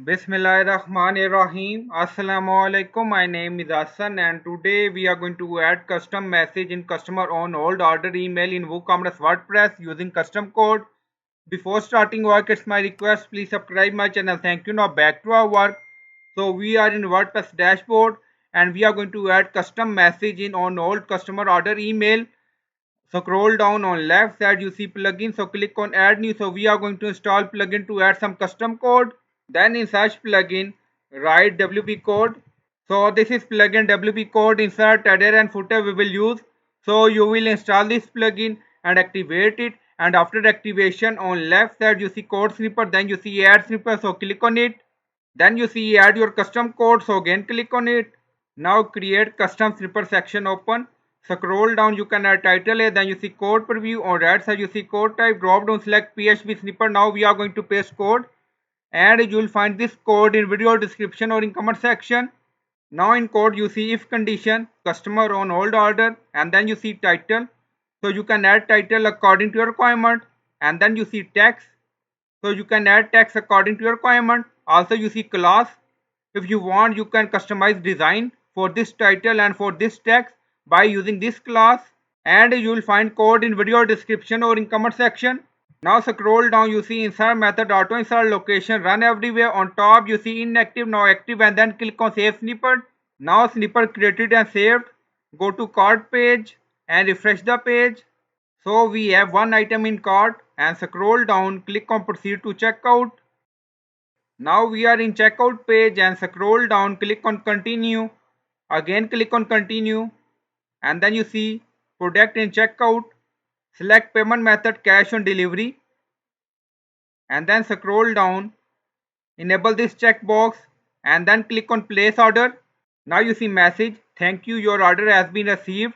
Bismillahirrahmanirrahim. Assalamu alaikum. My name is Hassan and today we are going to add custom message in customer on hold order email in WooCommerce WordPress using custom code. Before starting work, it's my request, please subscribe my channel. Thank you. Now back to our work. So we are in WordPress dashboard and we are going to add custom message in on hold customer order email. So scroll down on left side you see plugin. So click on add new. So we are going to install plugin to add some custom code. Then in search plugin, write WP code. So this is plugin WP code, insert header and footer we will use. So you will install this plugin and activate it. And after activation on left side you see code snippet, then you see add snippet. So click on it. Then you see add your custom code. So again click on it. Now create custom snippet section open. Scroll down you can add title A, then you see code preview. On right side you see code type, drop down select PHP snippet. Now we are going to paste code and you will find this code in video description or in comment section. Now in code you see if condition, customer on hold order, and then you see title. So you can add title according to your requirement, and then you see text. So you can add text according to your requirement. Also you see class. If you want you can customize design for this title and for this text by using this class, and you will find code in video description or in comment section. Now scroll down you see insert method, auto insert location, run everywhere. On top you see inactive, now active, and then click on save snippet. Now snippet created and saved. Go to cart page and refresh the page. So we have one item in cart, and scroll down, click on proceed to checkout. Now we are in checkout page and scroll down, click on continue. Again click on continue, and then you see product in checkout. Select payment method cash on delivery, and then scroll down, enable this checkbox, and then click on place order. Now you see message, thank you, your order has been received.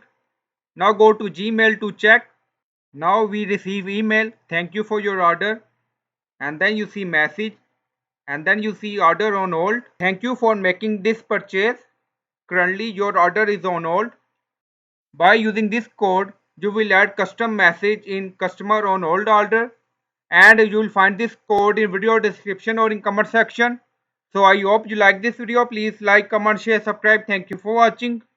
Now go to Gmail to check. Now we receive email, thank you for your order, and then you see message, and then you see order on hold, thank you for making this purchase, currently your order is on hold. By using this code you will add custom message in customer on hold order, and you will find this code in video description or in comment section. So I hope you like this video. Please like, comment, share, subscribe. Thank you for watching.